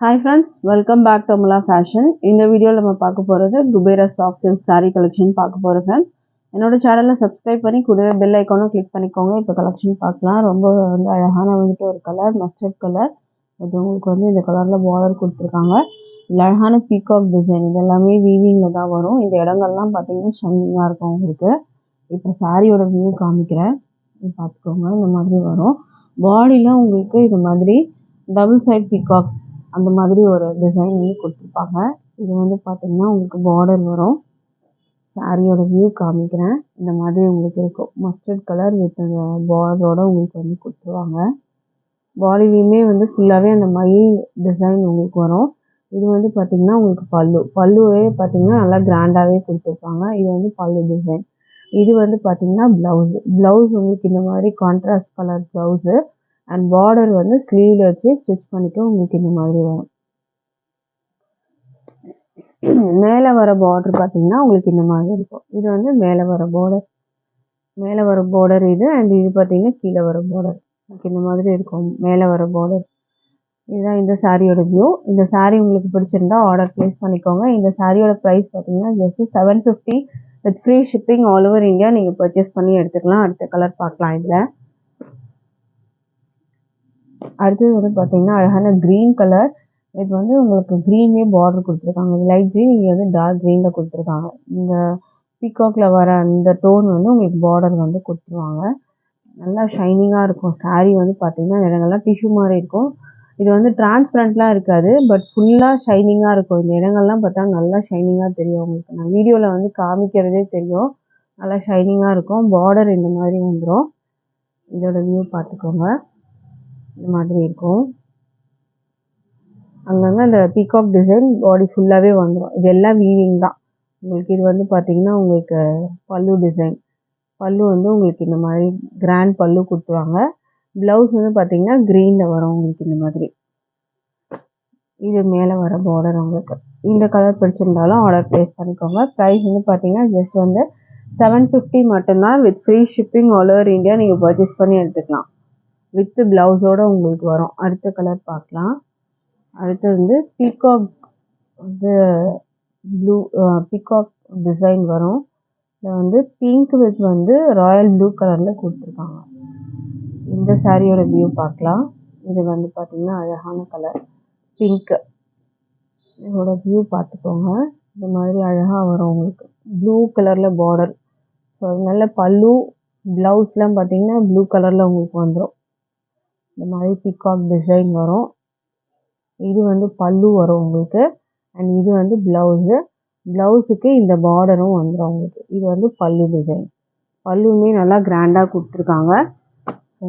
Hi friends, welcome back to Amala Fashion. In the video நம்ம பார்க்க போறது Kubera soft silk saree collection பார்க்க போறோம் friends. என்னோட சேனலை சப்ஸ்கிரைப் பண்ணி கூடவே பெல் ஐகானை கிளிக் பண்ணிக்கோங்க. இப்போ கலெக்ஷன் பார்க்கலாம். ரொம்ப வந்து அழகான வந்துட்டு ஒரு கலர் மஸ்டர்ட் கலர். இது உங்களுக்கு வந்து இந்த கலர்ல பார்டர் கொடுத்துருக்காங்க. அழகான பீகாக் டிசைன் இது எல்லாமே வீவிங்ல தான் வரும். இந்த இடங்கள்லாம் பார்த்தீங்கன்னா ஷைனிங்காக இருக்கும் உங்களுக்கு. இப்போ சாரியோட வியூ காமிக்கிறேன், பார்த்துக்கோங்க. இந்த மாதிரி வரும். பாடியில் உங்களுக்கு இது மாதிரி டபுள் சைட் பீகாக் அந்த மாதிரி ஒரு டிசைன் வந்து கொடுத்துருப்பாங்க. இது வந்து பார்த்தீங்கன்னா உங்களுக்கு பார்டர் வரும். சாரியோட வியூ காமிக்கிறேன். இந்த மாதிரி உங்களுக்கு இருக்கும். மஸ்டர்ட் கலர் வித் பார்டரோட உங்களுக்கு வந்து கொடுத்துருவாங்க. பாடிலையுமே வந்து ஃபுல்லாகவே அந்த மயில் டிசைன் உங்களுக்கு வரும். இது வந்து பார்த்தீங்கன்னா உங்களுக்கு பல்லுவே பார்த்தீங்கன்னா நல்லா கிராண்டாகவே கொடுத்துருப்பாங்க. இது வந்து பல்லு டிசைன். இது வந்து பார்த்தீங்கன்னா ப்ளவுஸ் உங்களுக்கு இந்த மாதிரி contrast colour blouse and border வந்து ஸ்லீவில் வச்சு ஸ்டிச் பண்ணிக்க உங்களுக்கு இந்த மாதிரி வரும். மேலே வர பார்டர் பார்த்தீங்கன்னா உங்களுக்கு இந்த மாதிரி இருக்கும். இது வந்து மேலே வர பார்டர் இது. அண்ட் இது பார்த்தீங்கன்னா கீழே வர பார்டர் உங்களுக்கு இந்த மாதிரி இருக்கும். மேலே வர பார்டர் இதுதான் இந்த சாரியோட வியூ. இந்த சாரீ உங்களுக்கு பிடிச்சிருந்தா ஆர்டர் ப்ளேஸ் பண்ணிக்கோங்க. இந்த சாரியோட ப்ரைஸ் பார்த்தீங்கன்னா just 750 with free shipping all over India நீங்கள் பர்ச்சேஸ் பண்ணி எடுத்துக்கலாம். அடுத்த கலர் பார்க்கலாம். இதில் அடுத்தது வந்து பார்த்தீங்கன்னா அழகான க்ரீன் கலர். இது வந்து உங்களுக்கு க்ரீன்லேயே பார்டர் கொடுத்துருக்காங்க. லைட் க்ரீன், இங்கே வந்து டார்க் க்ரீனில் கொடுத்துருக்காங்க. இந்த பீகாக்ல வர அந்த டோன் வந்து உங்களுக்கு பார்டர் வந்து கொடுத்துருவாங்க. நல்லா ஷைனிங்காக இருக்கும். சாரீ வந்து பார்த்தீங்கன்னா இடங்கள்லாம் டிஷ்யூ மாதிரி இருக்கும். இது வந்து டிரான்ஸ்பரண்ட்லாம் இருக்காது, பட் ஃபுல்லாக ஷைனிங்காக இருக்கும். இந்த இடங்கள்லாம் பார்த்தா நல்லா ஷைனிங்காக தெரியும் உங்களுக்கு. நான் வீடியோவில் வந்து காமிக்கிறதே தெரியும். நல்லா ஷைனிங்காக இருக்கும். பார்டர் இந்த மாதிரி வந்துடும். இதோட வியூ பார்த்துக்கோங்க. இந்த மாதிரி இருக்கும். அங்கங்கே அந்த பீகாக் டிசைன் பாடி ஃபுல்லாகவே வந்துடும். இது எல்லாம் வீவிங் தான் உங்களுக்கு. இது வந்து பார்த்தீங்கன்னா உங்களுக்கு பல்லு டிசைன். பல்லு வந்து உங்களுக்கு இந்த மாதிரி கிராண்ட் பல்லு கொடுத்துருவாங்க. ப்ளவுஸ் வந்து பார்த்தீங்கன்னா க்ரீனில் வரும் உங்களுக்கு இந்த மாதிரி. இது மேலே வர பார்டர் உங்களுக்கு. இந்த கலர் பிடிச்சிருந்தாலும் ஆர்டர் ப்ளேஸ் பண்ணிக்கோங்க. ப்ரைஸ் வந்து பார்த்தீங்கன்னா ஜஸ்ட் வந்து 750 மட்டும்தான் with free shipping all over India நீங்கள் பர்ச்சேஸ் பண்ணி எடுத்துக்கலாம். வித் ப்ளவுஸோடு உங்களுக்கு வரும். அடுத்த கலர் பார்க்கலாம். அடுத்தது வந்து பீகாக் வந்து ப்ளூ பீகாக் டிசைன் வரும். இதில் வந்து பிங்க் வித் வந்து ராயல் ப்ளூ கலரில் கொடுத்துருக்காங்க. இந்த சாரியோட வியூ பார்க்கலாம். இது வந்து பார்த்திங்கன்னா அழகான கலர் பிங்க்கு. இதோட வியூ பார்த்துக்கோங்க. இந்த மாதிரி அழகாக வரும் உங்களுக்கு. ப்ளூ கலரில் பார்டர். ஸோ அதனால பல்லு ப்ளவுஸ்லாம் பார்த்திங்கன்னா ப்ளூ கலரில் உங்களுக்கு வந்துடும். இந்த மாதிரி பீகாக் டிசைன் வரும். இது வந்து பல்லு வரும் உங்களுக்கு. அண்ட் இது வந்து ப்ளவுஸுக்கு இந்த பார்டரும் வந்துடும் உங்களுக்கு. இது வந்து பல்லு டிசைன். பல்லுமே நல்லா கிராண்டாக கொடுத்துருக்காங்க. ஸோ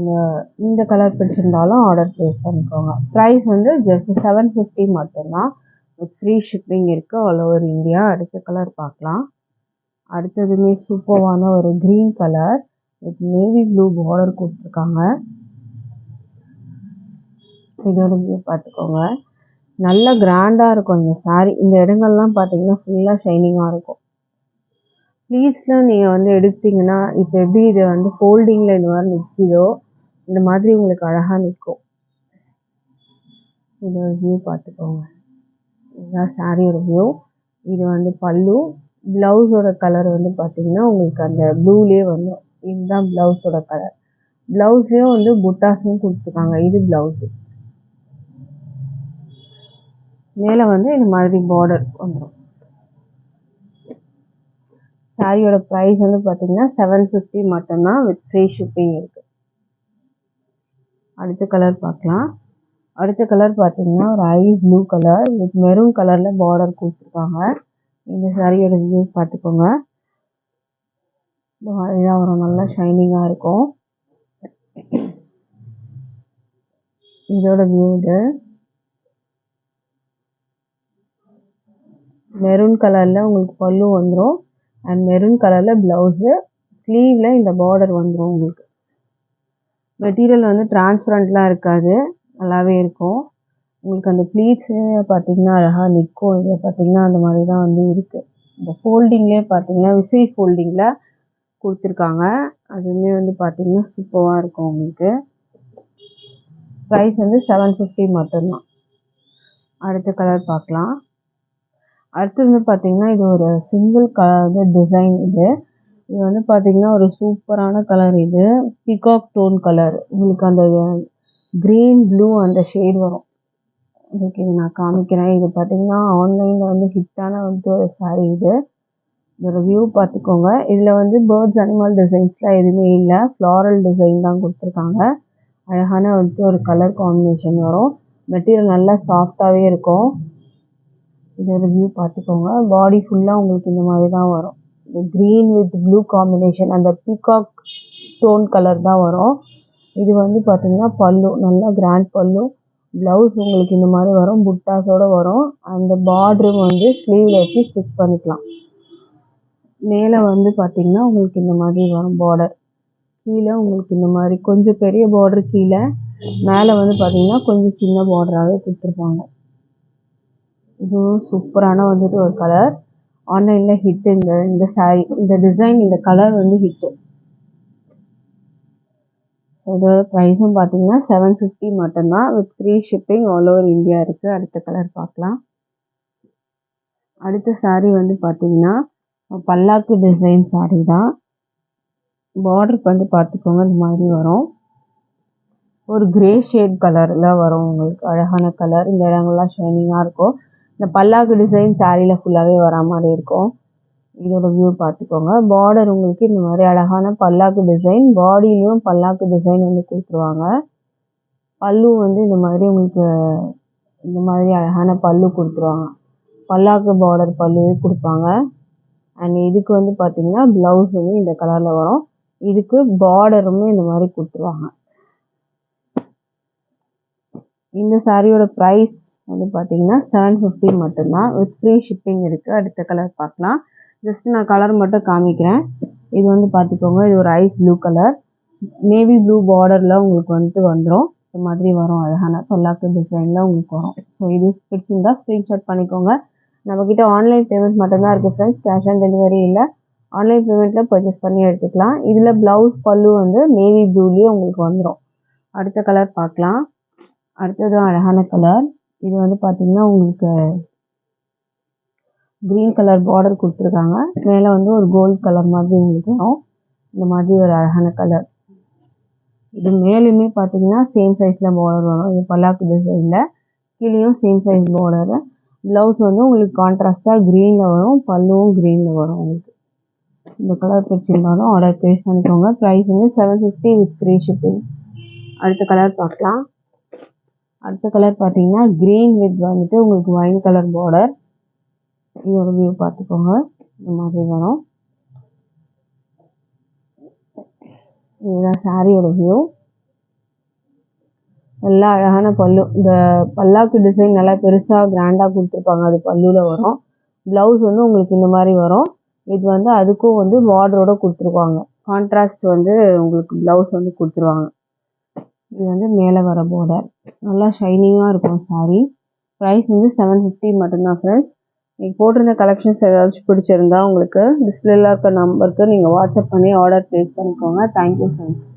இந்த கலர் பிடிச்சிருந்தாலும் ஆர்டர் ப்ளேஸ் பண்ணிக்கோங்க. ப்ரைஸ் வந்து ஜஸ்ட் 750 மட்டும்தான் வித் ஃப்ரீ ஷிப்பிங் இருக்குது ஆல் ஓவர் இந்தியா. அடுத்த கலர் பார்க்கலாம். அடுத்ததுமே சூப்பரான ஒரு green colour with navy blue border கொடுத்துருக்காங்க. இதோட வியூ பார்த்துக்கோங்க. நல்லா கிராண்டாக இருக்கும் இந்த சாரீ. இந்த இடங்கள்லாம் பார்த்தீங்கன்னா ஃபுல்லாக ஷைனிங்காக இருக்கும். ப்ளீட்ஸ்லாம் நீங்கள் வந்து எடுத்தீங்கன்னா இப்போ எப்படி இது வந்து ஃபோல்டிங்கில் இந்த மாதிரி நிற்கிதோ இந்த மாதிரி உங்களுக்கு அழகாக நிற்கும். இதோட வியூ பார்த்துக்கோங்க. இதுதான் சாரியோட வியூ. இது வந்து பல்லு. ப்ளவுஸோட கலர் வந்து பார்த்தீங்கன்னா உங்களுக்கு அந்த ப்ளூலேயே வந்துடும். இதுதான் ப்ளவுஸோட கலர். ப்ளவுஸ்லேயும் வந்து புட்டாஸும் கொடுத்துருக்காங்க. இது ப்ளவுஸு. மேலே வந்து இந்த மாதிரி பார்டர் வந்துடும். சாரியோட ப்ரைஸ் வந்து பார்த்தீங்கன்னா 750 மட்டும்தான் வித் ஃப்ரீ ஷிப்பிங் இருக்குது. அடுத்த கலர் பார்க்கலாம். அடுத்த கலர் பார்த்தீங்கன்னா ஒரு ice blue colour with maroon கலரில் பார்டர் கொடுத்துருக்காங்க. இந்த சாரியோட வியூ பார்த்துக்கோங்க. இந்த மாதிரி தான் வரும். நல்லா ஷைனிங்காக இருக்கும். இதோட வியூ இது மெரூன் கலரில் உங்களுக்கு பல்லு வந்துடும். அண்ட் மெரூன் கலரில் ப்ளவுஸு. ஸ்லீவில் இந்த பார்டர் வந்துடும் உங்களுக்கு. மெட்டீரியல் வந்து டிரான்ஸ்பரண்ட்லாம் இருக்காது, நல்லாவே இருக்கும் உங்களுக்கு. அந்த ப்ளீட்ஸு பார்த்திங்கன்னா அழகாக நிற்கும். இதில் பார்த்திங்கன்னா அந்த மாதிரி தான் வந்து இருக்குது. இந்த ஃபோல்டிங்லேயே பார்த்திங்கன்னா விசிறி ஃபோல்டிங்கில் கொடுத்துருக்காங்க. அதுவுமே வந்து பார்த்திங்கன்னா சூப்பராக இருக்கும் உங்களுக்கு. ப்ரைஸ் வந்து 750 மட்டும்தான். அடுத்த கலர் பார்க்கலாம். அடுத்தது வந்து பார்த்தீங்கன்னா இது ஒரு சிங்கிள் கலர் டிசைன். இது வந்து பார்த்தீங்கன்னா ஒரு சூப்பரான கலர். இது பீகாக் டோன் கலர். உங்களுக்கு அந்த க்ரீன் ப்ளூ அந்த ஷேட் வரும். உங்களுக்கு இது நான் காமிக்கிறேன். இது பார்த்தீங்கன்னா ஆன்லைனில் வந்து ஹிட்டான வந்து ஒரு சாரீ. இது இதோட வியூ பார்த்துக்கோங்க. இதில் வந்து பேர்ட்ஸ் அனிமல் டிசைன்ஸ்லாம் எதுவுமே இல்லை, ஃப்ளாரல் டிசைன் தான் கொடுத்துருக்காங்க. அழகான வந்து ஒரு கலர் காம்பினேஷன் வரும். மெட்டீரியல் நல்லா சாஃப்டாகவே இருக்கும். இதோட வியூ பார்த்துக்கோங்க. பாடி ஃபுல்லாக உங்களுக்கு இந்த மாதிரி தான் வரும். இந்த க்ரீன் வித் ப்ளூ காம்பினேஷன் அந்த பீகாக் டோன் கலர் தான் வரும். இது வந்து பார்த்தீங்கன்னா பல்லு, நல்லா கிராண்ட் பல்லு. ப்ளவுஸ் உங்களுக்கு இந்த மாதிரி வரும், புட்டாஸோடு வரும். அந்த பார்டரும் வந்து ஸ்லீவில் வச்சு ஸ்டிச் பண்ணிக்கலாம். மேலே வந்து பார்த்தீங்கன்னா உங்களுக்கு இந்த மாதிரி வரும் பார்டர். கீழே உங்களுக்கு இந்த மாதிரி கொஞ்சம் பெரிய பார்டர் கீழே, மேலே வந்து பார்த்தீங்கன்னா கொஞ்சம் சின்ன பார்டராகவே கொடுத்துருப்பாங்க. இதுவும் சூப்பரான வந்துட்டு ஒரு கலர். ஆன்லைனில் ஹிட்டு இந்த சாரீ, இந்த டிசைன், இந்த கலர் வந்து ஹிட்டு. ஸோ இதோட ப்ரைஸும் பார்த்தீங்கன்னா 750 மட்டும்தான், with free shipping all over India இருக்குது. அடுத்த கலர் பார்க்கலாம். அடுத்த சாரீ வந்து பார்த்தீங்கன்னா பல்லாக்கு டிசைன் சாரீ தான். பார்டருக்கு வந்து பார்த்துக்கோங்க இந்த மாதிரி வரும். ஒரு கிரே ஷேட் கலரில் வரும். உங்களுக்கு அழகான கலர். இந்த இடங்கள்லாம் ஷைனிங்காக இருக்கும். இந்த பல்லாக்கு டிசைன் சாரியில் ஃபுல்லாகவே வரா மாதிரி இருக்கும். இதோட வியூ பார்த்துக்கோங்க. பார்டர் உங்களுக்கு இந்த மாதிரி அழகான பல்லாக்கு டிசைன், பாடியிலையும் பல்லாக்கு டிசைன் வந்து கொடுத்துருவாங்க. பல்லு வந்து இந்த மாதிரி உங்களுக்கு இந்த மாதிரி அழகான பல்லு கொடுத்துருவாங்க. பல்லாக்கு பார்டர் பல்லுவே கொடுப்பாங்க. அண்ட் இதுக்கு வந்து பார்த்தீங்கன்னா ப்ளவுஸ் வந்து இந்த கலரில் வரும். இதுக்கு பார்டருமே இந்த மாதிரி கொடுத்துருவாங்க. இந்த சாரியோட ப்ரைஸ் வந்து பார்த்தீங்கன்னா 750 மட்டும்தான், வித் ஃப்ரீ ஷிப்பிங் இருக்குது. அடுத்த கலர் பார்க்கலாம். ஜஸ்ட் நான் கலர் மட்டும் காமிக்கிறேன். இது வந்து பார்த்துக்கோங்க. இது ஒரு ice blue colour, navy blue பார்டரில் உங்களுக்கு வந்துட்டு வந்துடும். இந்த மாதிரி வரும். அழகான பல்லாக்கு டிசைனில் உங்களுக்கு வரும். ஸோ இது பிடிச்சிருந்தா ஸ்க்ரீன்ஷாட் பண்ணிக்கோங்க. நம்மக்கிட்ட ஆன்லைன் பேமெண்ட் மட்டும்தான் இருக்குது ஃப்ரெண்ட்ஸ், கேஷ் ஆன் டெலிவரி இல்லை. ஆன்லைன் பேமெண்ட்டில் பர்ச்சேஸ் பண்ணி எடுத்துக்கலாம். இதில் ப்ளவுஸ் பல்லு வந்து நேவி ப்ளூலேயே உங்களுக்கு வந்துடும். அடுத்த கலர் பார்க்கலாம். அடுத்தது அழகான கலர். இது வந்து பார்த்தீங்கன்னா உங்களுக்கு க்ரீன் கலர் பார்டர் கொடுத்துருக்காங்க. மேலே வந்து ஒரு கோல்டு கலர் மாதிரி உங்களுக்கு வரும். இந்த மாதிரி ஒரு அழகான கலர். இது மேலுமே பார்த்தீங்கன்னா சேம் சைஸில் பார்டர் வரும். இது பல்லாக்கு டிசைனில். கீழேயும் சேம் சைஸ் பார்டரு. ப்ளவுஸ் வந்து உங்களுக்கு கான்ட்ராஸ்டாக க்ரீனில் வரும். பல்லுவும் க்ரீனில் வரும். உங்களுக்கு இந்த கலர் பிடிச்சிருந்தாலும் ஆர்டர் ப்ளேஸ் பண்ணிக்கோங்க. ப்ரைஸ் வந்து 750 வித் ஃப்ரீ ஷிப்பிங். அடுத்த கலர் பார்க்கலாம். அடுத்த கலர் பார்த்தீங்கன்னா க்ரீன் வித் வந்துட்டு உங்களுக்கு ஒயின் கலர் பார்டர். இதோட வியூ பார்த்துக்கோங்க. இந்த மாதிரி வரும். இதுதான் சாரியோட வியூ. நல்லா அழகான பல்லு. இந்த பல்லாக்கு டிசைன் நல்லா பெருசாக கிராண்டாக கொடுத்துருப்பாங்க, அது பல்லுவில் வரும். ப்ளவுஸ் வந்து உங்களுக்கு இந்த மாதிரி வரும். இது வந்து அதுக்கும் வந்து பார்டரோட கொடுத்துருவாங்க. கான்ட்ராஸ்ட் வந்து உங்களுக்கு ப்ளவுஸ் வந்து கொடுத்துருவாங்க. இது வந்து மேலே வர பார்டர். நல்லா ஷைனிங்காக இருக்கும் சாரீ. ப்ரைஸ் வந்து 750 மட்டும்தான் ஃப்ரெண்ட்ஸ். நீங்கள் போட்டிருந்த கலெக்ஷன்ஸ் ஏதாச்சும் பிடிச்சிருந்தா உங்களுக்கு டிஸ்பிளேல இருக்க நம்பருக்கு நீங்கள் வாட்ஸ்அப் பண்ணி ஆர்டர் ப்ளேஸ் பண்ணிக்கோங்க. Thank you friends.